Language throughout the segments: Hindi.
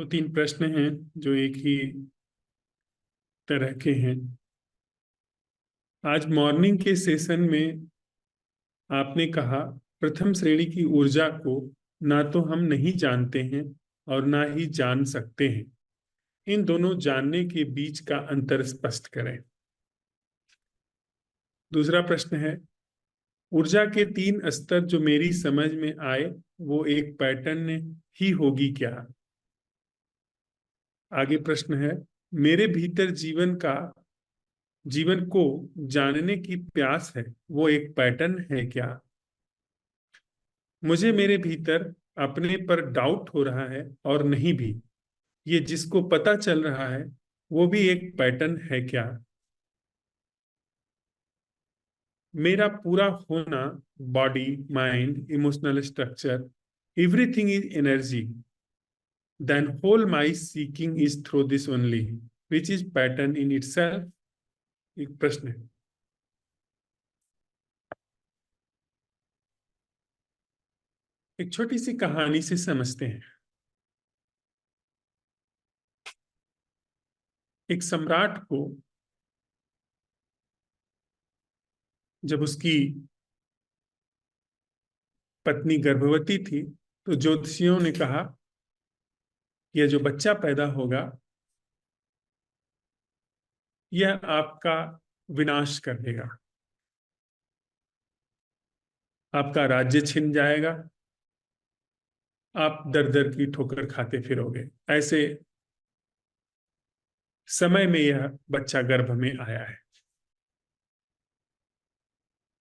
दो तीन प्रश्न हैं जो एक ही तरह के हैं। आज मॉर्निंग के सेशन में आपने कहा प्रथम श्रेणी की ऊर्जा को ना तो हम नहीं जानते हैं और ना ही जान सकते हैं। इन दोनों जानने के बीच का अंतर स्पष्ट करें। दूसरा प्रश्न है, ऊर्जा के तीन स्तर जो मेरी समझ में आए वो एक पैटर्न ही होगी क्या? आगे प्रश्न है, मेरे भीतर जीवन को जानने की प्यास है, वो एक पैटर्न है क्या? मुझे मेरे भीतर अपने पर डाउट हो रहा है और नहीं भी, ये जिसको पता चल रहा है वो भी एक पैटर्न है क्या? मेरा पूरा होना, body, mind, emotional structure, everything is energy, then whole my seeking is through this only, which is pattern in itself. एक प्रश्न है। एक छोटी सी कहानी से समझते हैं। एक सम्राट को जब उसकी पत्नी गर्भवती थी तो ज्योतिषियों ने कहा यह जो बच्चा पैदा होगा यह आपका विनाश कर देगा, आपका राज्य छिन जाएगा, आप दर दर की ठोकर खाते फिरोगे। ऐसे समय में यह बच्चा गर्भ में आया है।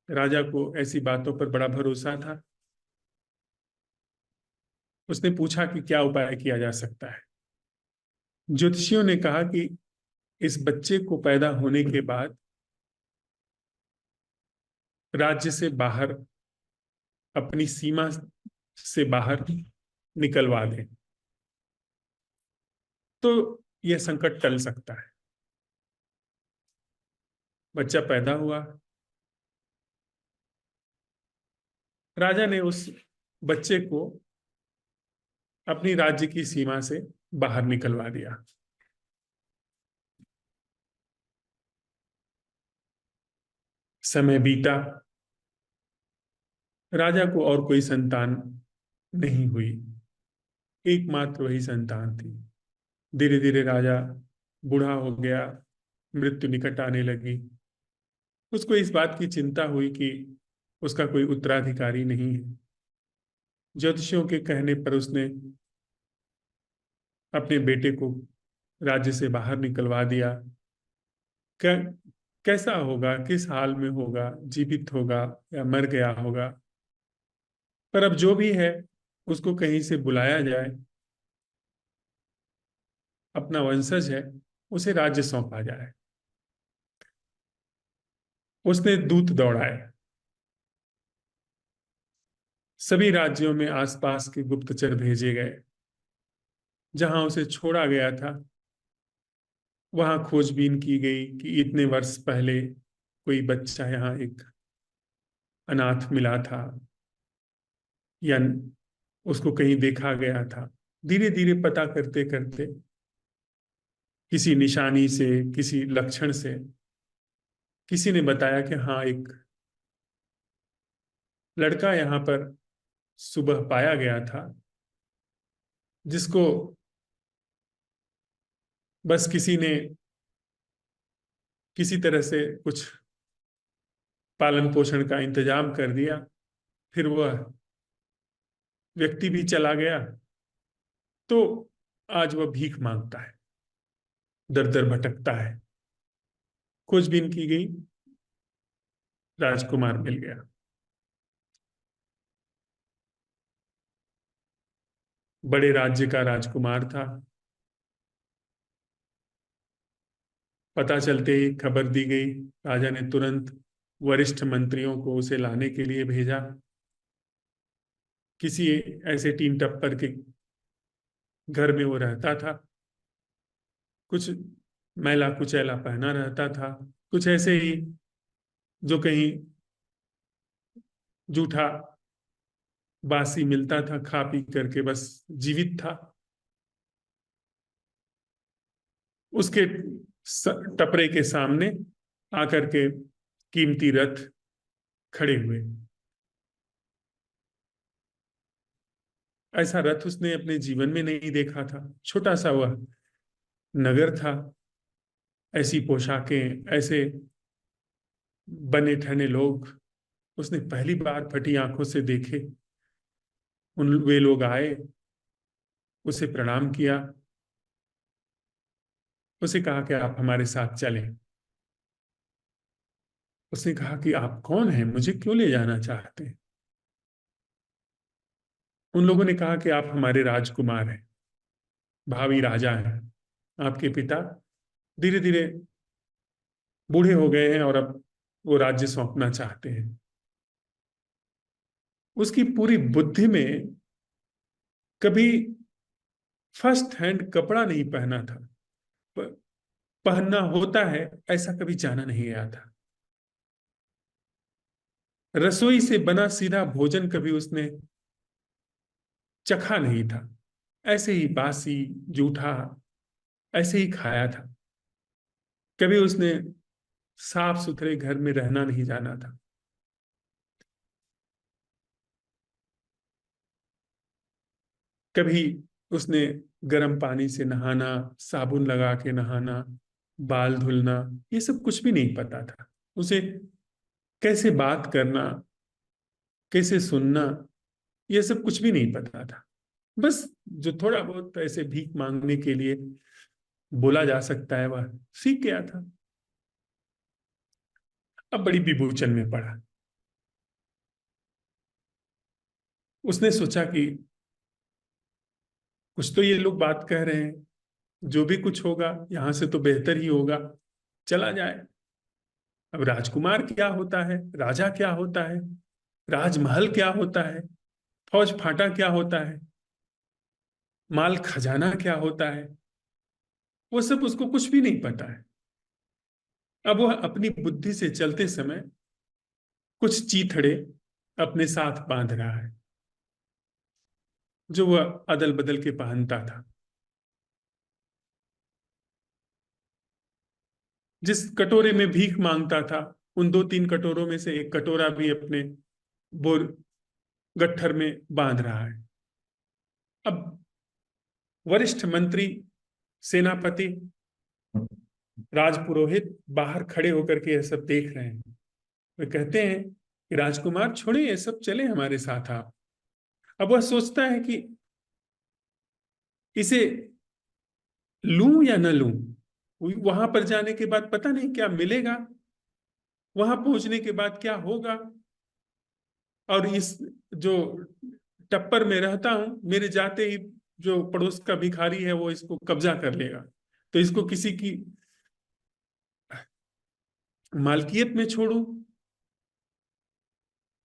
राजा को ऐसी बातों पर बड़ा भरोसा था। उसने पूछा कि क्या उपाय किया जा सकता है। ज्योतिषियों ने कहा कि इस बच्चे को पैदा होने के बाद राज्य से बाहर, अपनी सीमा से बाहर निकलवा दें तो यह संकट टल सकता है। बच्चा पैदा हुआ। राजा ने उस बच्चे को अपनी राज्य की सीमा से बाहर निकलवा दिया। समय बीता। राजा को और कोई संतान नहीं हुई। एकमात्र वही संतान थी। धीरे धीरे राजा बूढ़ा हो गया, मृत्यु निकट आने लगी। उसको इस बात की चिंता हुई कि उसका कोई उत्तराधिकारी नहीं है। ज्योतिषियों के कहने पर उसने अपने बेटे को राज्य से बाहर निकलवा दिया। कै, कैसा होगा, किस हाल में होगा, जीवित होगा या मर गया होगा, पर अब जो भी है उसको कहीं से बुलाया जाए, अपना वंशज है, उसे राज्य सौंपा जाए। उसने दूत दौड़ाए। सभी राज्यों में आसपास के गुप्तचर भेजे गए। जहां उसे छोड़ा गया था वहां खोजबीन की गई कि इतने वर्ष पहले कोई बच्चा यहाँ एक अनाथ मिला था या उसको कहीं देखा गया था। धीरे धीरे पता करते करते किसी निशानी से, किसी लक्षण से किसी ने बताया कि हाँ, एक लड़का यहाँ पर सुबह पाया गया था जिसको बस किसी ने किसी तरह से कुछ पालन पोषण का इंतजाम कर दिया, फिर वह व्यक्ति भी चला गया। तो आज वह भीख मांगता है, दर दर भटकता है। खोजबीन की गई, राजकुमार मिल गया। बड़े राज्य का राजकुमार था। पता चलते ही खबर दी गई। राजा ने तुरंत वरिष्ठ मंत्रियों को उसे लाने के लिए भेजा। किसी ऐसे टीन टप्पर के घर में वो रहता था। कुछ मैला कुचैला पहना रहता था, कुछ ऐसे ही जो कहीं जूठा बासी मिलता था, खा पी करके बस जीवित था। उसके टपरे के सामने आकर के कीमती रथ खड़े हुए। ऐसा रथ उसने अपने जीवन में नहीं देखा था। छोटा सा वह नगर था, ऐसी पोशाकें, ऐसे बने ठने लोग उसने पहली बार फटी आंखों से देखे। वे लोग आए, उसे प्रणाम किया, उसे कहा कि आप हमारे साथ चलें। उसने कहा कि आप कौन हैं, मुझे क्यों ले जाना चाहते हैं? उन लोगों ने कहा कि आप हमारे राजकुमार हैं, भावी राजा हैं। आपके पिता धीरे धीरे बूढ़े हो गए हैं और अब वो राज्य सौंपना चाहते हैं। उसकी पूरी बुद्धि में कभी फर्स्ट हैंड कपड़ा नहीं पहना था, प- पहनना होता है ऐसा कभी जाना नहीं गया था। रसोई से बना सीधा भोजन कभी उसने चखा नहीं था। ऐसे ही बासी, जूठा, ऐसे ही खाया था। कभी उसने साफ सुथरे घर में रहना नहीं जाना था। कभी उसने गर्म पानी से नहाना, साबुन लगा के नहाना, बाल धुलना, ये सब कुछ भी नहीं पता था उसे। कैसे बात करना, कैसे सुनना, ये सब कुछ भी नहीं पता था। बस जो थोड़ा बहुत पैसे भीख मांगने के लिए बोला जा सकता है वह सीख गया था। अब बड़ी विभूचन में पड़ा। उसने सोचा कि कुछ तो ये लोग बात कह रहे हैं, जो भी कुछ होगा यहां से तो बेहतर ही होगा, चला जाए। अब राजकुमार क्या होता है, राजा क्या होता है, राजमहल क्या होता है, फौज फाटा क्या होता है, माल खजाना क्या होता है, वो सब उसको कुछ भी नहीं पता है। अब वह अपनी बुद्धि से चलते समय कुछ चीथड़े अपने साथ बांध रहा है, जो वह अदल बदल के पहनता था। जिस कटोरे में भीख मांगता था, उन दो तीन कटोरों में से एक कटोरा भी अपने बोर गट्ठर में बांध रहा है। अब वरिष्ठ मंत्री, सेनापति, राजपुरोहित बाहर खड़े होकर के यह सब देख रहे हैं। वे कहते हैं कि राजकुमार छोड़े ये सब, चले हमारे साथ आप। अब वह सोचता है कि इसे लूं या न लूं। वहां पर जाने के बाद पता नहीं क्या मिलेगा, वहां पहुंचने के बाद क्या होगा। और इस जो टप्पर में रहता हूं, मेरे जाते ही जो पड़ोस का भिखारी है वो इसको कब्जा कर लेगा, तो इसको किसी की मालकियत में छोड़ूं।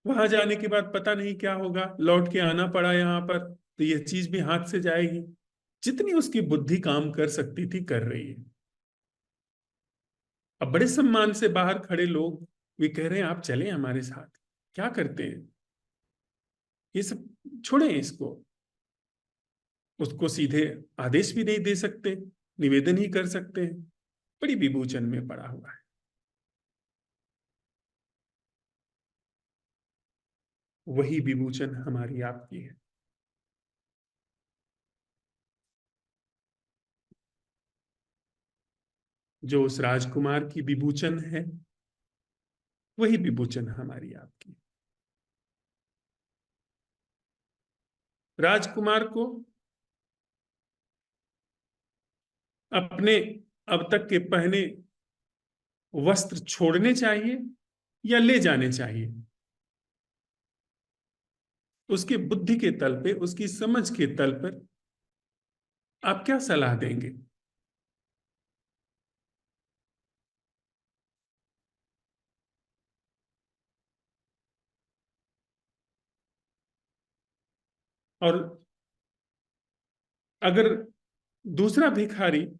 वहां जाने के बाद पता नहीं क्या होगा, लौट के आना पड़ा यहाँ पर तो यह चीज भी हाथ से जाएगी। जितनी उसकी बुद्धि काम कर सकती थी कर रही है। अब बड़े सम्मान से बाहर खड़े लोग भी कह रहे हैं आप चलें हमारे साथ। क्या करते हैं ये सब, छोड़ें इसको। उसको सीधे आदेश भी नहीं दे सकते, निवेदन ही कर सकते हैं। बड़ी विभूचन में पड़ा हुआ है। वही विभूचन हमारी आपकी है। जो उस राजकुमार की विभूचन है, वही विभूचन हमारी आपकी है। राजकुमार को अपने अब तक के पहने वस्त्र छोड़ने चाहिए या ले जाने चाहिए? उसकी बुद्धि के तल पे, उसकी समझ के तल पर आप क्या सलाह देंगे? और अगर दूसरा भिखारी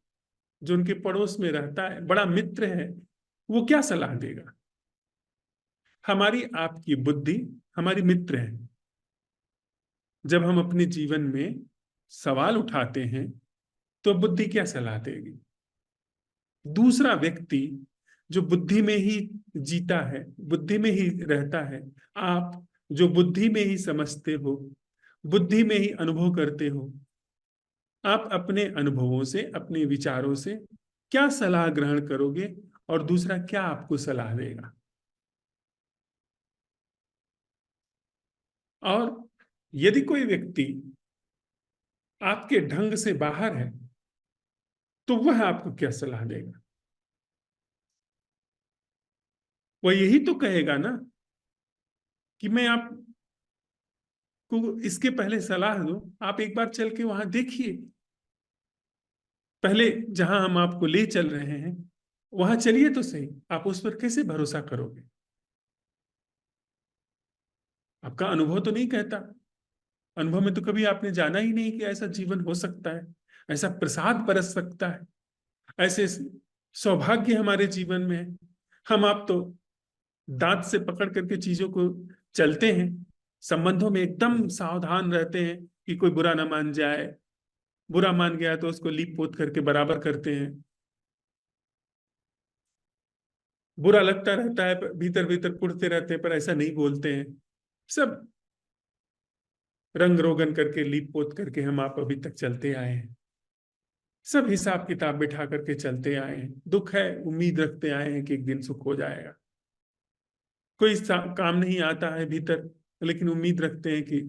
जो उनके पड़ोस में रहता है, बड़ा मित्र है, वो क्या सलाह देगा? हमारी आपकी बुद्धि हमारी मित्र है। जब हम अपने जीवन में सवाल उठाते हैं तो बुद्धि क्या सलाह देगी? दूसरा व्यक्ति जो बुद्धि में ही जीता है, बुद्धि में ही रहता है, आप जो बुद्धि में ही समझते हो, बुद्धि में ही अनुभव करते हो, आप अपने अनुभवों से, अपने विचारों से क्या सलाह ग्रहण करोगे और दूसरा क्या आपको सलाह देगा। और यदि कोई व्यक्ति आपके ढंग से बाहर है तो वह आपको क्या सलाह देगा। वह यही तो कहेगा ना कि मैं आपको इसके पहले सलाह दूं, आप एक बार चल के वहां देखिए, पहले जहां हम आपको ले चल रहे हैं वहां चलिए तो सही। आप उस पर कैसे भरोसा करोगे। आपका अनुभव तो नहीं कहता, अनुभव में तो कभी आपने जाना ही नहीं कि ऐसा जीवन हो सकता है, ऐसा प्रसाद बरस सकता है, ऐसे सौभाग्य हमारे जीवन में है। हम आप तो दांत से पकड़ करके चीजों को चलते हैं, संबंधों में एकदम सावधान रहते हैं कि कोई बुरा ना मान जाए, बुरा मान गया तो उसको लीप पोत करके बराबर करते हैं। बुरा लगता रहता है, भीतर भीतर कुढ़ते रहते हैं, पर ऐसा नहीं बोलते हैं। सब रंग रोगन करके, लीप पोत करके हम आप अभी तक चलते आए हैं। सब हिसाब किताब बिठा करके चलते आए हैं। दुख है, उम्मीद रखते आए हैं कि एक दिन सुख हो जाएगा। कोई काम नहीं आता है भीतर, लेकिन उम्मीद रखते हैं कि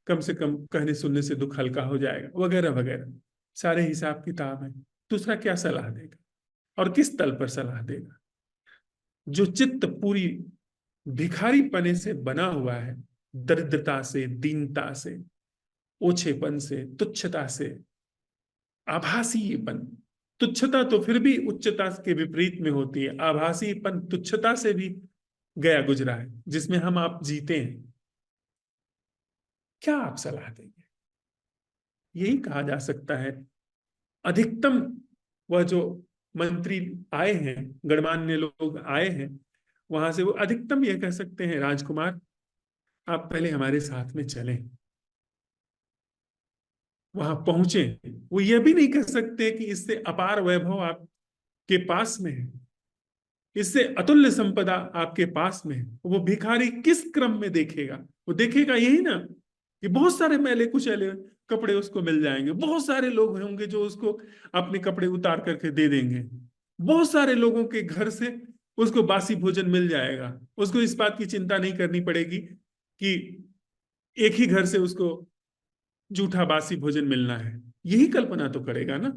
कम से कम कहने सुनने से दुख हल्का हो जाएगा, वगैरह वगैरह। सारे हिसाब किताब हैं। दूसरा क्या सलाह देगा और किस तल पर सलाह देगा। जो चित्त पूरी भिखारी पने से बना हुआ है, दरिद्रता से, दीनता से, ओछेपन से, तुच्छता से, आभासीपन। तुच्छता तो फिर भी उच्चता के विपरीत में होती है, आभासीपन तुच्छता से भी गया गुजरा है, जिसमें हम आप जीते हैं। क्या आप सलाह देंगे। यही कहा जा सकता है। अधिकतम वह जो मंत्री आए हैं, गणमान्य लोग आए हैं, वहां से वो अधिकतम यह कह सकते हैं, राजकुमार आप पहले हमारे साथ में चलें। वहां पहुंचे, वो ये भी नहीं कह सकते कि इससे अपार वैभव आपके पास में है, इससे अतुल्य संपदा आपके पास में है। वो भिखारी किस क्रम में देखेगा। वो देखेगा यही ना कि बहुत सारे मैले कुचैले कपड़े उसको मिल जाएंगे, बहुत सारे लोग होंगे जो उसको अपने कपड़े उतार करके दे देंगे, बहुत सारे लोगों के घर से उसको बासी भोजन मिल जाएगा। उसको इस बात की चिंता नहीं करनी पड़ेगी कि एक ही घर से उसको जूठा बासी भोजन मिलना है। यही कल्पना तो करेगा ना।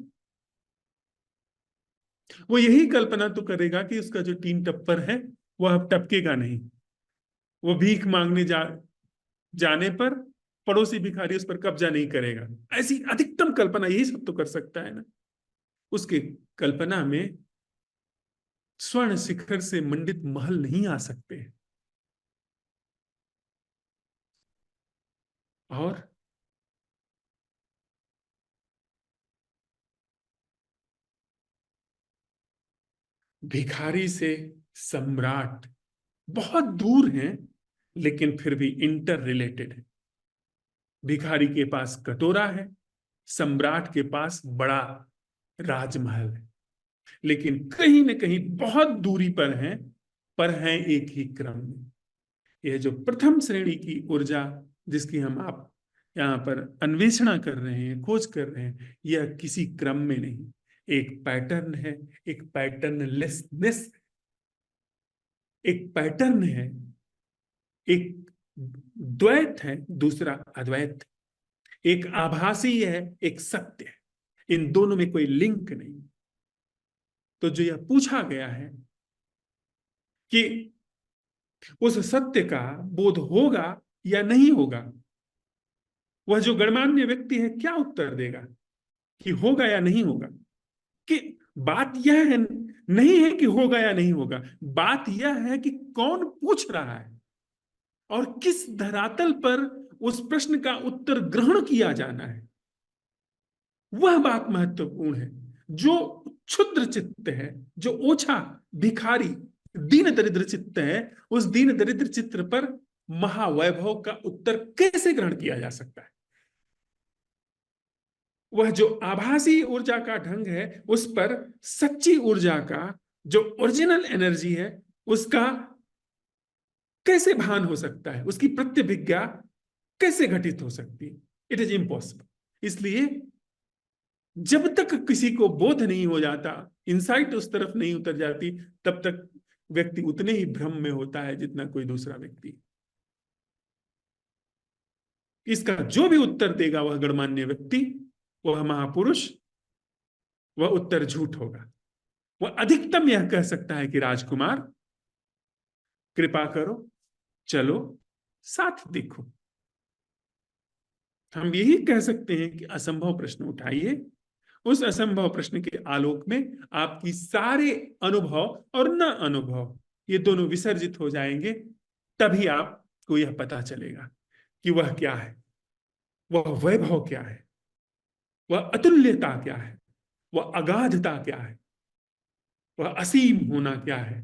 वो यही कल्पना तो करेगा कि उसका जो टीन टप्पर है वह अब टपकेगा नहीं। वो भीख मांगने जाने पर पड़ोसी भिखारी उस पर कब्जा नहीं करेगा। ऐसी अधिकतम कल्पना यही सब तो कर सकता है ना। उसके कल्पना में स्वर्ण शिखर से मंडित महल नहीं आ सकते। और भिखारी से सम्राट बहुत दूर हैं, लेकिन फिर भी इंटर रिलेटेड है। भिखारी के पास कटोरा है, सम्राट के पास बड़ा राजमहल है, लेकिन कहीं न कहीं बहुत दूरी पर हैं एक ही क्रम में। यह जो प्रथम श्रेणी की ऊर्जा जिसकी हम आप यहाँ पर अन्वेषणा कर रहे हैं, खोज कर रहे हैं, यह किसी क्रम में नहीं, एक पैटर्न है, एक पैटर्नलेसनेस, एक पैटर्न है, एक द्वैत है, दूसरा अद्वैत, एक आभासी है, एक सत्य है। इन दोनों में कोई लिंक नहीं। तो जो यह पूछा गया है कि उस सत्य का बोध होगा या नहीं होगा, वह जो गणमान्य व्यक्ति है क्या उत्तर देगा कि होगा या नहीं होगा। कि बात यह है, नहीं है कि होगा या नहीं होगा, बात यह है कि कौन पूछ रहा है और किस धरातल पर उस प्रश्न का उत्तर ग्रहण किया जाना है। वह बात महत्वपूर्ण है। जो क्षुद्र चित्त है, जो ओछा, भिखारी, दीन दरिद्र चित्त है, उस दीन दरिद्र चित्र पर महावैभव का उत्तर कैसे ग्रहण किया जा सकता है। वह जो आभासी ऊर्जा का ढंग है, उस पर सच्ची ऊर्जा का, जो ओरिजिनल एनर्जी है, उसका कैसे भान हो सकता है, उसकी प्रत्यभिज्ञा कैसे घटित हो सकती है? It is impossible. इसलिए जब तक किसी को बोध नहीं हो जाता, इंसाइट उस तरफ नहीं उतर जाती, तब तक व्यक्ति उतने ही भ्रम में होता है जितना कोई दूसरा व्यक्ति। इसका जो भी उत्तर देगा वह गणमान्य व्यक्ति, वह महापुरुष, वह उत्तर झूठ होगा। वह अधिकतम यह कह सकता है कि राजकुमार कृपा करो, चलो साथ देखो। हम यही कह सकते हैं कि असंभव प्रश्न उठाइए, उस असंभव प्रश्न के आलोक में आपकी सारे अनुभव और न अनुभव ये दोनों विसर्जित हो जाएंगे। तभी आपको यह पता चलेगा कि वह क्या है, वह वैभव क्या है, वह अतुल्यता क्या है, वह अगाधता क्या है, वह असीम होना क्या है,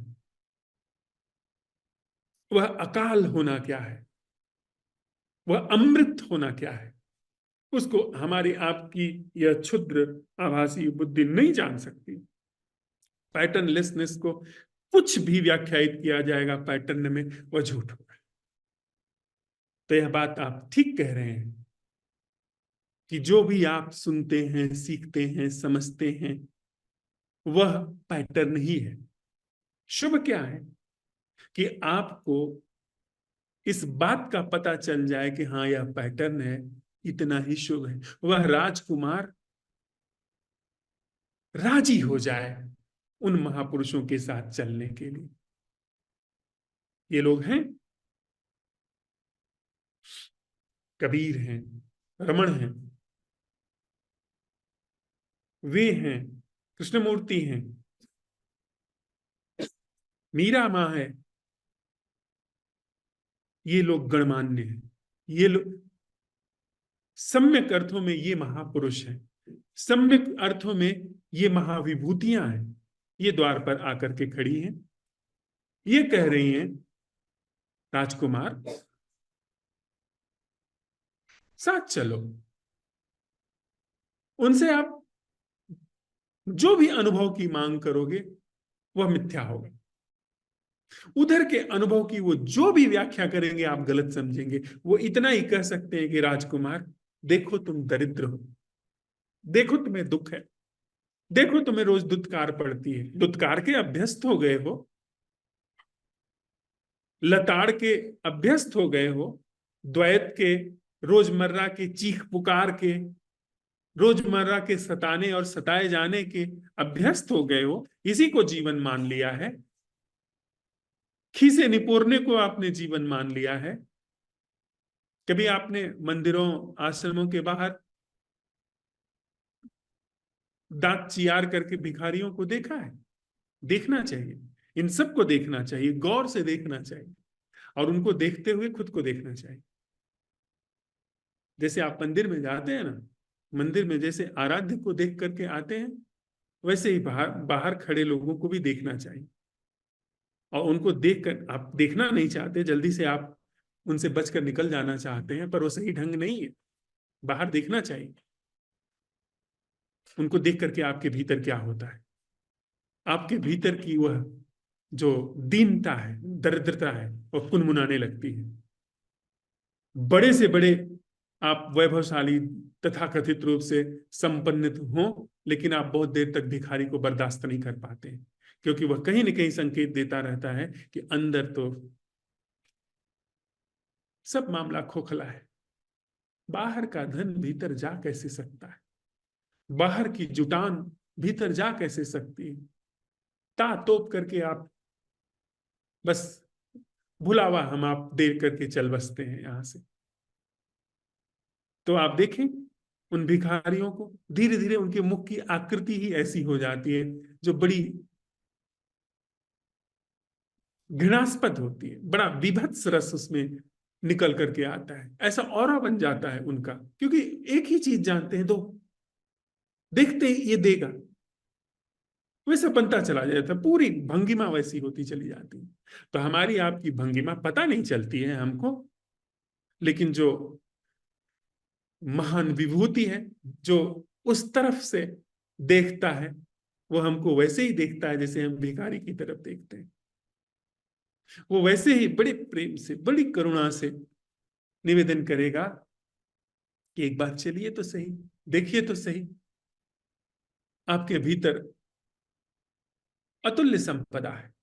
वह अकाल होना क्या है, वह अमृत होना क्या है। उसको हमारी आपकी यह क्षुद्र आभासी बुद्धि नहीं जान सकती। पैटर्नलेसनेस को कुछ भी व्याख्यायित किया जाएगा पैटर्न में, वह झूठ होगा। तो यह बात आप ठीक कह रहे हैं कि जो भी आप सुनते हैं, सीखते हैं, समझते हैं, वह पैटर्न ही है। शुभ क्या है कि आपको इस बात का पता चल जाए कि हाँ यह पैटर्न है, इतना ही शुभ है। वह राजकुमार राजी हो जाए उन महापुरुषों के साथ चलने के लिए। ये लोग हैं, कबीर हैं, रमण हैं, वे हैं, कृष्णमूर्ति हैं, मीरा माँ है। ये लोग गणमान्य हैं। ये लोग सम्यक अर्थों में ये महापुरुष हैं, सम्यक अर्थों में ये महाविभूतियां हैं। ये द्वार पर आकर के खड़ी हैं, ये कह रही हैं राजकुमार साथ चलो। उनसे आप जो भी अनुभव की मांग करोगे वह मिथ्या होगा। उधर के अनुभव की वो जो भी व्याख्या करेंगे आप गलत समझेंगे। वो इतना ही कह सकते हैं कि राजकुमार देखो तुम दरिद्र हो, देखो तुम्हें दुख है, देखो तुम्हें रोज दुत्कार पड़ती है, दुत्कार के अभ्यस्त हो गए हो, लताड़ के अभ्यस्त हो गए हो, द्वैत के, रोजमर्रा के चीख पुकार के, रोजमर्रा के सताने और सताए जाने के अभ्यस्त हो गए हो। इसी को जीवन मान लिया है, खीसे निपोरने को आपने जीवन मान लिया है। कभी आपने मंदिरों आश्रमों के बाहर दांत चियार करके भिखारियों को देखा है? देखना चाहिए, इन सबको देखना चाहिए, गौर से देखना चाहिए, और उनको देखते हुए खुद को देखना चाहिए। जैसे आप मंदिर में जाते हैं ना, मंदिर में जैसे आराध्य को देख करके आते हैं, वैसे ही बाहर बाहर खड़े लोगों को भी देखना चाहिए। और उनको देखकर आप देखना नहीं चाहते, जल्दी से आप उनसे बचकर निकल जाना चाहते हैं, पर वो सही ढंग नहीं है। बाहर देखना चाहिए, उनको देख करके आपके भीतर क्या होता है, आपके भीतर की वह जो दीनता है, दरिद्रता है, वह कुनमुनाने लगती है। बड़े से बड़े आप वैभवशाली तथाकथित रूप से संपन्न हो, लेकिन आप बहुत देर तक भिखारी को बर्दाश्त नहीं कर पाते, क्योंकि वह कहीं न कहीं संकेत देता रहता है कि अंदर तो सब मामला खोखला है। बाहर का धन भीतर जा कैसे सकता है, बाहर की जुटान भीतर जा कैसे सकती है। ता तोप करके आप बस भुलावा हम आप देर करके चल बसते हैं यहां से। तो आप देखें उन भिखारियों को, धीरे धीरे उनके मुख की आकृति ही ऐसी हो जाती है जो बड़ी घृणास्पद होती है, बड़ा विभत्स रस उसमें निकल करके आता है, ऐसा ऑरा बन जाता है उनका, क्योंकि एक ही चीज जानते हैं, दो देखते ही ये देगा, वैसे बनता चला जाता, पूरी भंगिमा वैसी होती चली जाती है। तो हमारी आपकी भंगिमा पता नहीं चलती है हमको, लेकिन जो महान विभूति है, जो उस तरफ से देखता है, वो हमको वैसे ही देखता है जैसे हम भिखारी की तरफ देखते हैं। वो वैसे ही बड़े प्रेम से, बड़ी करुणा से निवेदन करेगा कि एक बार चलिए तो सही, देखिए तो सही, आपके भीतर अतुल्य संपदा है,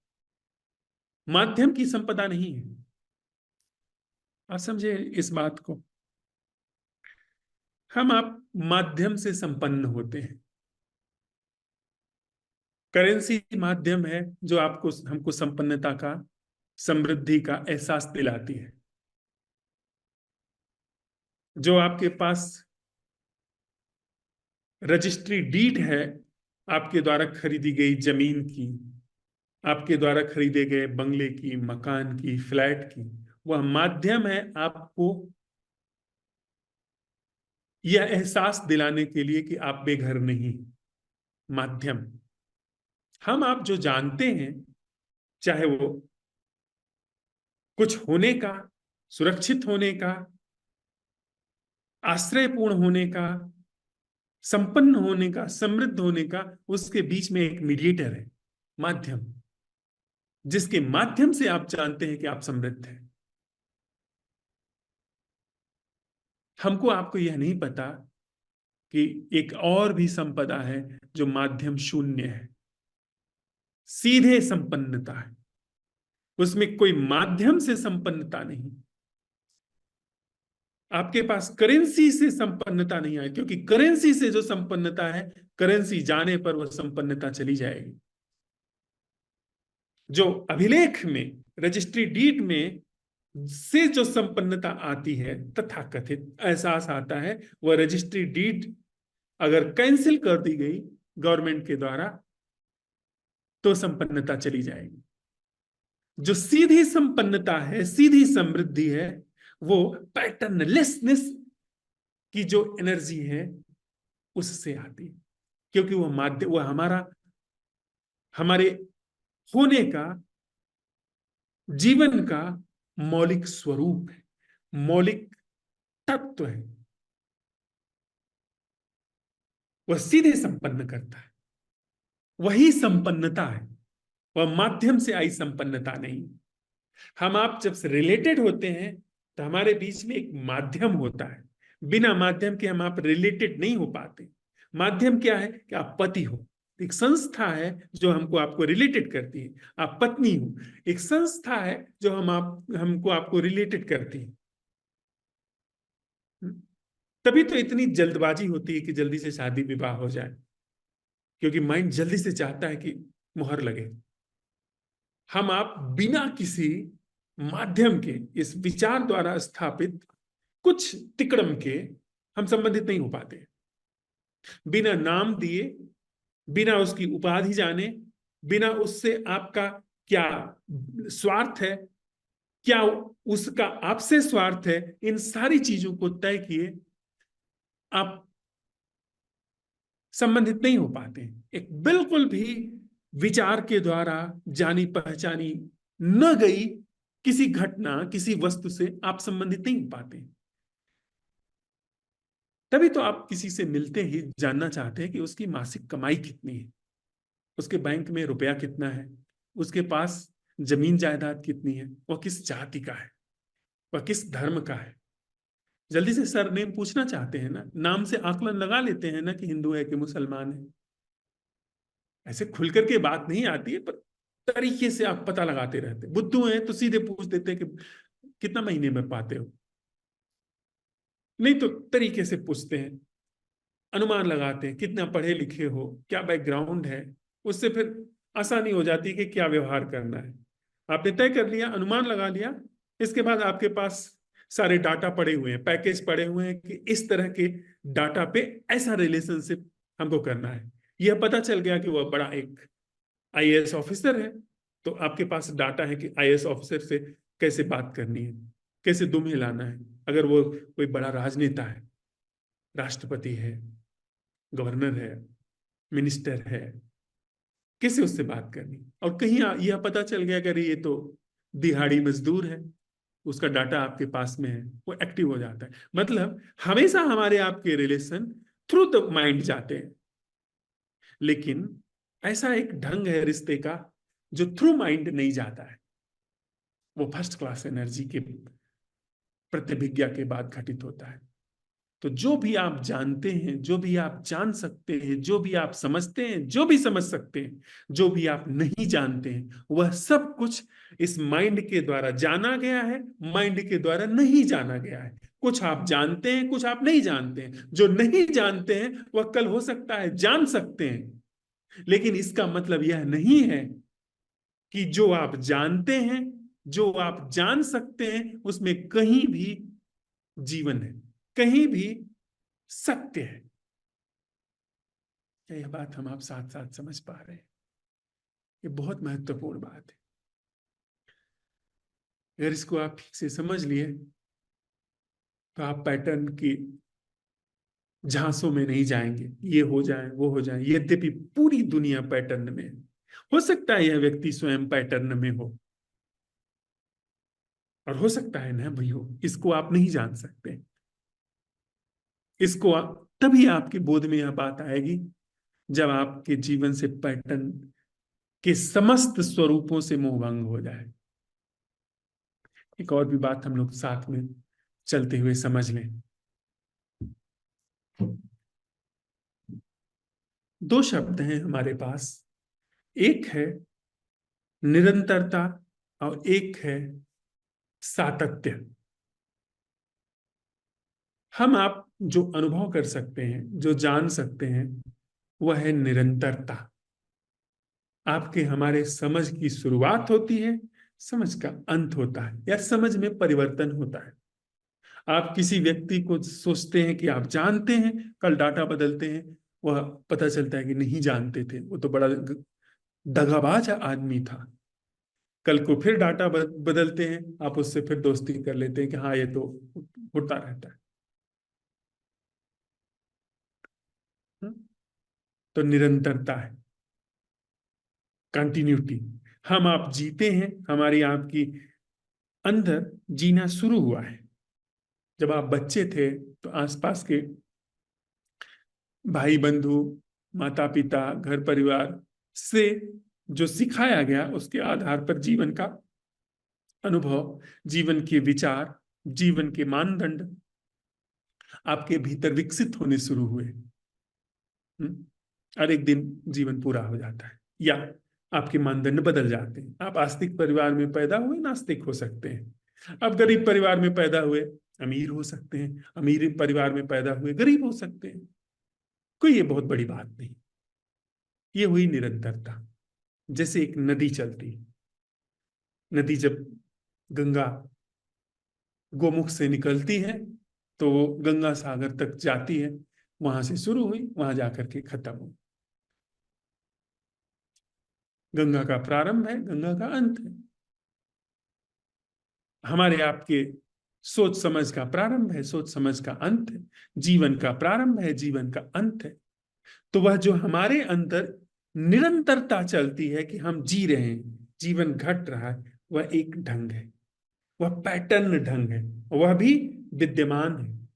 माध्यम की संपदा नहीं है। आप समझे इस बात को। हम आप माध्यम से संपन्न होते हैं। करेंसी माध्यम है जो आपको, हमको संपन्नता का, समृद्धि का एहसास दिलाती है। जो आपके पास रजिस्ट्री डीड है, आपके द्वारा खरीदी गई जमीन की, आपके द्वारा खरीदे गए बंगले की, मकान की, फ्लैट की, वह माध्यम है आपको यह एहसास दिलाने के लिए कि आप बेघर नहीं। माध्यम। हम आप जो जानते हैं, चाहे वो कुछ होने का, सुरक्षित होने का, आश्रयपूर्ण होने का, संपन्न होने का, समृद्ध होने का, उसके बीच में एक मीडिएटर है, माध्यम, जिसके माध्यम से आप जानते हैं कि आप समृद्ध हैं। हमको आपको यह नहीं पता कि एक और भी संपदा है जो माध्यम शून्य है, सीधे संपन्नता है, उसमें कोई माध्यम से संपन्नता नहीं। आपके पास करेंसी से संपन्नता नहीं है, क्योंकि करेंसी से जो संपन्नता है, करेंसी जाने पर वह संपन्नता चली जाएगी। जो अभिलेख में, रजिस्ट्री डीड में से जो संपन्नता आती है, तथाकथित एहसास आता है, वह रजिस्ट्री डीड अगर कैंसिल कर दी गई गवर्नमेंट के द्वारा तो संपन्नता चली जाएगी। जो सीधी संपन्नता है, सीधी समृद्धि है, वो पैटर्नलेसनेस की जो एनर्जी है उससे आती है, क्योंकि वो माध्यम, वो हमारे होने का, जीवन का मौलिक स्वरूप है, मौलिक तत्व है। वह सीधे संपन्न करता है, वही संपन्नता है, वह माध्यम से आई संपन्नता नहीं। हम आप जब से रिलेटेड होते हैं तो हमारे बीच में एक माध्यम होता है। बिना माध्यम के हम आप रिलेटेड नहीं हो पाते। माध्यम क्या है कि आप पति हो, एक संस्था है जो हमको आपको रिलेटेड करती है। आप पत्नी हो, एक संस्था है जो हमको आपको रिलेटेड करती है। तभी तो इतनी जल्दबाजी होती है कि जल्दी से शादी विवाह हो जाए, क्योंकि माइंड जल्दी से चाहता है कि मुहर लगे। हम आप बिना किसी माध्यम के, इस विचार द्वारा स्थापित कुछ तिकड़म के हम संबंधित नहीं हो पाते। बिना नाम दिए, बिना उसकी उपाधि जाने, बिना उससे आपका क्या स्वार्थ है, क्या उसका आपसे स्वार्थ है, इन सारी चीजों को तय किए आप संबंधित नहीं हो पाते। एक बिल्कुल भी विचार के द्वारा जानी पहचानी न गई किसी घटना, किसी वस्तु से आप संबंधित नहीं हो पाते। तभी तो आप किसी से मिलते ही जानना चाहते हैं कि उसकी मासिक कमाई कितनी है, उसके बैंक में रुपया कितना है, उसके पास जमीन जायदाद कितनी है, वह किस जाति का है, वह किस धर्म का है। जल्दी से सरनेम पूछना चाहते हैं ना, नाम से आकलन लगा लेते हैं ना कि हिंदू है कि मुसलमान है। ऐसे खुल करके बात नहीं आती है, पर तरीके से आप पता लगाते रहते। बुद्धू हैं तो सीधे पूछ देते हैं कि कितना महीने में पाते हो, नहीं तो तरीके से पूछते हैं, अनुमान लगाते हैं कितना पढ़े लिखे हो, क्या बैकग्राउंड है। उससे फिर आसानी हो जाती है कि क्या व्यवहार करना है। आपने तय कर लिया, अनुमान लगा लिया, इसके बाद आपके पास सारे डाटा पड़े हुए हैं, पैकेज पड़े हुए हैं कि इस तरह के डाटा पे ऐसा रिलेशनशिप हमको करना है। यह पता चल गया कि वह बड़ा एक आईएएस ऑफिसर है, तो आपके पास डाटा है कि आईएएस ऑफिसर से कैसे बात करनी है, कैसे दुम हिलाना है। अगर वो कोई बड़ा राजनेता है, राष्ट्रपति है, गवर्नर है, मिनिस्टर है, कैसे उससे बात करनी। और कहीं यह पता चल गया कि अरे ये तो दिहाड़ी मजदूर है, उसका डाटा आपके पास में है, वो एक्टिव हो जाता है। मतलब हमेशा हमारे आपके रिलेशन थ्रू द माइंड जाते हैं। लेकिन ऐसा एक ढंग है रिश्ते का जो थ्रू माइंड नहीं जाता है, वो फर्स्ट क्लास एनर्जी के प्रतिभिज्ञा के बाद घटित होता है। तो जो भी आप जानते हैं, जो भी आप जान सकते हैं, जो भी आप समझते हैं, जो भी समझ सकते हैं, जो भी आप नहीं जानते हैं, वह सब कुछ इस माइंड के द्वारा जाना गया है, माइंड के द्वारा नहीं जाना गया है। कुछ आप जानते हैं, कुछ आप नहीं जानते हैं। जो नहीं जानते हैं वह कल हो सकता है जान सकते हैं, लेकिन इसका मतलब यह नहीं है कि जो आप जानते हैं, जो आप जान सकते हैं, उसमें कहीं भी जीवन है, कहीं भी सत्य है। क्या यह बात हम आप साथ साथ समझ पा रहे हैं? ये बहुत महत्वपूर्ण बात है। अगर इसको आप ठीक से समझ लिए तो आप पैटर्न की झांसों में नहीं जाएंगे। ये हो जाए, वो हो जाए, यद्यपि पूरी दुनिया पैटर्न में है। हो सकता है यह व्यक्ति स्वयं पैटर्न में हो, और हो सकता है ना भी हो, इसको आप नहीं जान सकते। इसको तभी आपके बोध में यह बात आएगी जब आपके जीवन से पैटर्न के समस्त स्वरूपों से मोहभंग हो जाए। एक और भी बात हम लोग साथ में चलते हुए समझ लें। दो शब्द हैं हमारे पास, एक है निरंतरता और एक है सातत्य। हम आप जो अनुभव कर सकते हैं, जो जान सकते हैं, वह है निरंतरता। आपके हमारे समझ की शुरुआत होती है, समझ का अंत होता है, या समझ में परिवर्तन होता है। आप किसी व्यक्ति को सोचते हैं कि आप जानते हैं, कल डाटा बदलते हैं, वह पता चलता है कि नहीं जानते थे, वो तो बड़ा दगाबाज आदमी था। कल को फिर डाटा बदलते हैं, आप उससे फिर दोस्ती कर लेते हैं कि हाँ ये तो होता रहता है। हम्म? तो निरंतरता है, कंटिन्यूटी। हम आप जीते हैं, हमारी आपकी अंदर जीना शुरू हुआ है। जब आप बच्चे थे तो आसपास के भाई बंधु, माता पिता, घर परिवार से जो सिखाया गया, उसके आधार पर जीवन का अनुभव, जीवन के विचार, जीवन के मानदंड आपके भीतर विकसित होने शुरू हुए। और एक दिन जीवन पूरा हो जाता है, या आपके मानदंड बदल जाते हैं। आप आस्तिक परिवार में पैदा हुए, नास्तिक हो सकते हैं। आप गरीब परिवार में पैदा हुए, अमीर हो सकते हैं। अमीर परिवार में पैदा हुए, गरीब हो सकते हैं। कोई ये बहुत बड़ी बात नहीं। ये हुई निरंतरता। जैसे एक नदी चलती, नदी जब गंगा गोमुख से निकलती है तो वो गंगा सागर तक जाती है। वहां से शुरू हुई, वहां जाकर के खत्म हुई। गंगा का प्रारंभ है, गंगा का अंत है। हमारे आपके सोच समझ का प्रारंभ है, सोच समझ का अंत है। जीवन का प्रारंभ है, जीवन का अंत है। तो वह जो हमारे अंदर निरंतरता चलती है कि हम जी रहे हैं, जीवन घट रहा है, वह एक ढंग है, वह पैटर्न ढंग है। वह भी विद्यमान है,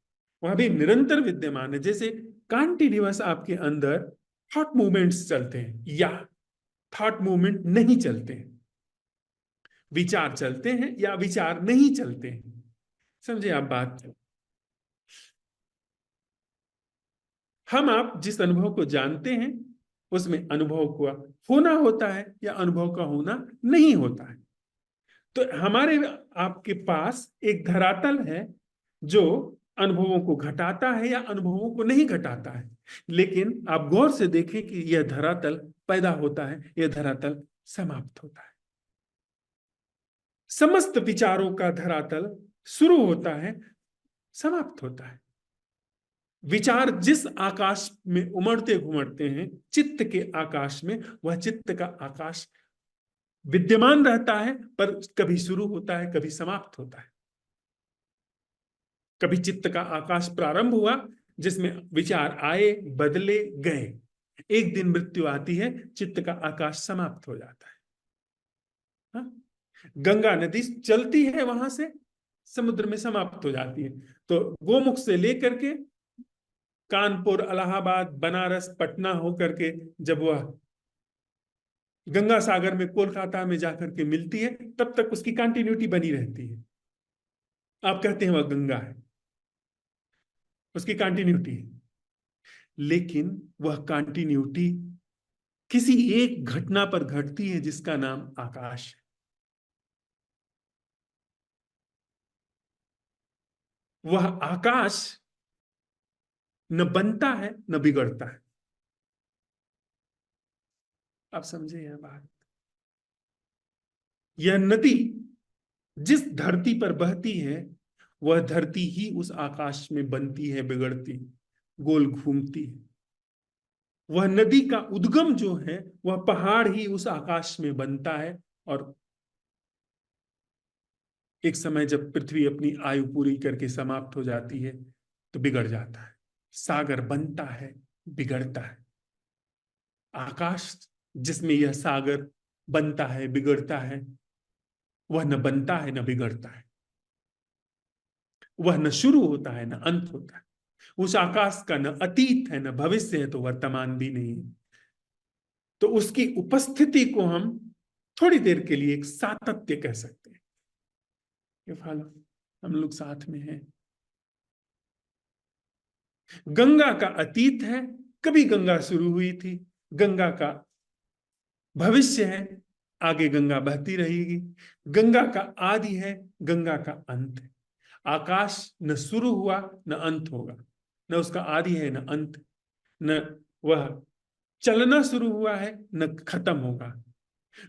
वह भी निरंतर विद्यमान है। जैसे कंटिन्यूअस आपके अंदर थॉट मूवमेंट्स चलते हैं, या थॉट मूवमेंट नहीं चलते हैं। विचार चलते हैं या विचार नहीं चलते हैं। समझे आप बात? हम आप जिस अनुभव को जानते हैं, उसमें अनुभव का होना होता है या अनुभव का होना नहीं होता है। तो हमारे आपके पास एक धरातल है जो अनुभवों को घटाता है या अनुभवों को नहीं घटाता है। लेकिन आप गौर से देखें कि यह धरातल पैदा होता है, यह धरातल समाप्त होता है। समस्त विचारों का धरातल शुरू होता है, समाप्त होता है। विचार जिस आकाश में उमड़ते घुमड़ते हैं, चित्त के आकाश में, वह चित्त का आकाश विद्यमान रहता है, पर कभी शुरू होता है, कभी समाप्त होता है। कभी चित्त का आकाश प्रारंभ हुआ जिसमें विचार आए, बदले, गए। एक दिन मृत्यु आती है, चित्त का आकाश समाप्त हो जाता है। हाँ? गंगा नदी चलती है, वहां से समुद्र में समाप्त हो जाती है। तो गोमुख से लेकर के कानपुर, इलाहाबाद, बनारस, पटना होकर के जब वह गंगा सागर में कोलकाता में जाकर के मिलती है, तब तक उसकी कंटिन्यूटी बनी रहती है। आप कहते हैं वह गंगा है, उसकी कंटिन्यूटी है, लेकिन वह कंटिन्यूटी किसी एक घटना पर घटती है जिसका नाम आकाश है। वह आकाश न बनता है न बिगड़ता है। आप समझे यह बात? यह नदी जिस धरती पर बहती है, वह धरती ही उस आकाश में बनती है, बिगड़ती, गोल घूमती है। वह नदी का उद्गम जो है, वह पहाड़ ही उस आकाश में बनता है, और एक समय जब पृथ्वी अपनी आयु पूरी करके समाप्त हो जाती है तो बिगड़ जाता है। सागर बनता है, बिगड़ता है। आकाश जिसमें यह सागर बनता है, बिगड़ता है, वह न बनता है न बिगड़ता है। वह न शुरू होता है न अंत होता है। उस आकाश का न अतीत है न भविष्य है, तो वर्तमान भी नहीं है। तो उसकी उपस्थिति को हम थोड़ी देर के लिए एक सातत्य कह सकते हैं। ये फॉलो, हम लोग साथ में हैं। गंगा का अतीत है, कभी गंगा शुरू हुई थी। गंगा का भविष्य है, आगे गंगा बहती रहेगी। गंगा का आदि है, गंगा का अंत है। आकाश न शुरू हुआ न अंत होगा, न उसका आदि है न अंत, न वह चलना शुरू हुआ है न खत्म होगा।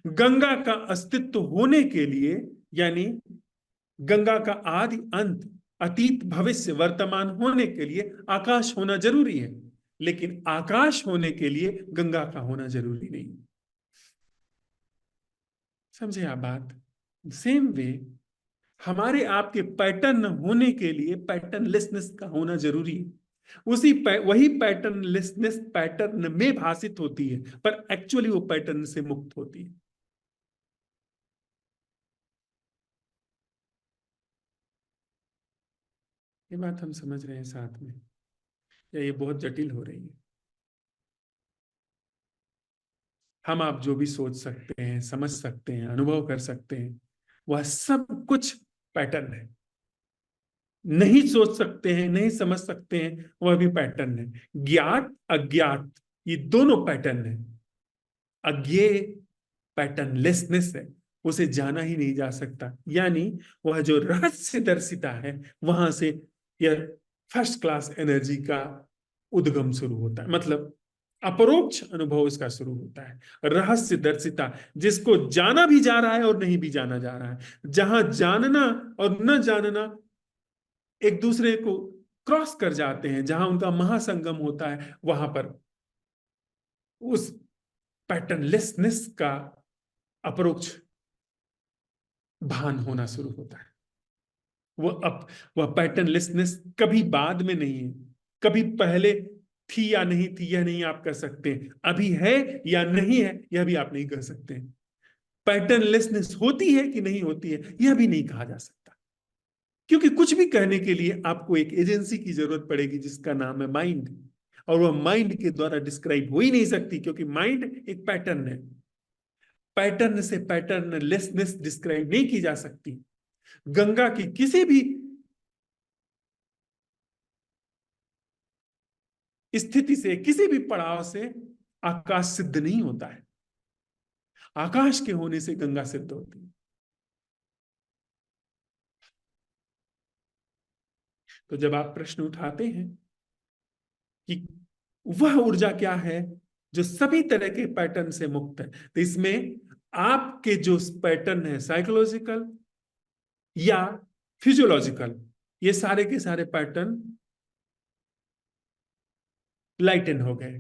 गंगा का अस्तित्व होने के लिए, यानी गंगा का आदि अंत, अतीत भविष्य वर्तमान होने के लिए आकाश होना जरूरी है, लेकिन आकाश होने के लिए गंगा का होना जरूरी नहीं। समझे आप बात? सेम वे हमारे आपके पैटर्न होने के लिए पैटर्नलेसनेस का होना जरूरी है। वही पैटर्नलेसनेस पैटर्न में भाषित होती है, पर एक्चुअली वो पैटर्न से मुक्त होती है। ये बात हम समझ रहे हैं साथ में, या ये बहुत जटिल हो रही है? हम आप जो भी सोच सकते हैं, समझ सकते हैं, अनुभव कर सकते हैं, वह सब कुछ पैटर्न है। नहीं सोच सकते हैं, नहीं समझ सकते हैं, वह भी पैटर्न है। ज्ञात अज्ञात ये दोनों पैटर्न है। अज्ञेय पैटर्नलेसनेस है, उसे जाना ही नहीं जा सकता। यानी वह जो रहस्य दर्शिता है, वहां से यह फर्स्ट क्लास एनर्जी का उद्गम शुरू होता है। मतलब अपरोक्ष अनुभव इसका शुरू होता है। रहस्य दर्शिता, जिसको जाना भी जा रहा है और नहीं भी जाना जा रहा है, जहां जानना और न जानना एक दूसरे को क्रॉस कर जाते हैं, जहां उनका महासंगम होता है, वहां पर उस पैटर्नलेसनेस का अपरोक्ष भान होना शुरू होता है। वह पैटर्नलेसनेस कभी बाद में नहीं है, कभी पहले थी या नहीं थी यह नहीं आप कह सकते, अभी है या नहीं है यह भी आप नहीं कह सकते। पैटर्नलेसनेस होती है कि नहीं होती है यह भी नहीं कहा जा सकता, क्योंकि कुछ भी कहने के लिए आपको एक एजेंसी की जरूरत पड़ेगी जिसका नाम है माइंड, और वह माइंड के द्वारा डिस्क्राइब हो ही नहीं सकती, क्योंकि माइंड एक पैटर्न है। पैटर्न से पैटर्नलेसनेस डिस्क्राइब नहीं की जा सकती। गंगा की किसी भी स्थिति से, किसी भी पड़ाव से आकाश सिद्ध नहीं होता है। आकाश के होने से गंगा सिद्ध होती है। तो जब आप प्रश्न उठाते हैं कि वह ऊर्जा क्या है जो सभी तरह के पैटर्न से मुक्त है, तो इसमें आपके जो पैटर्न है साइकोलॉजिकल या फिजियोलॉजिकल, ये सारे के सारे पैटर्न लाइटन हो गए।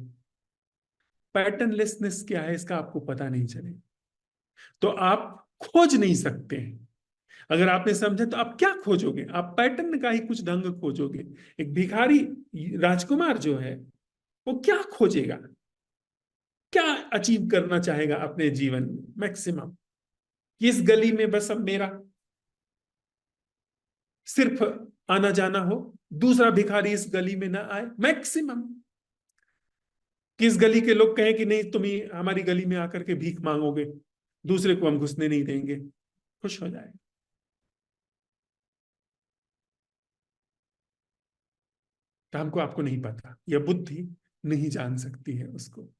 पैटर्नलेसनेस क्या है इसका आपको पता नहीं चले तो आप खोज नहीं सकते हैं। अगर आपने समझा तो आप क्या खोजोगे? आप पैटर्न का ही कुछ ढंग खोजोगे। एक भिखारी राजकुमार जो है वो क्या खोजेगा, क्या अचीव करना चाहेगा अपने जीवन में? मैक्सिमम इस गली में बस अब मेरा सिर्फ आना जाना हो, दूसरा भिखारी इस गली में ना आए, मैक्सिमम। किस गली के लोग कहें कि नहीं तुम ही हमारी गली में आकर के भीख मांगोगे, दूसरे को हम घुसने नहीं देंगे, खुश हो जाए। तो हमको आपको नहीं पता, यह बुद्धि नहीं जान सकती है उसको।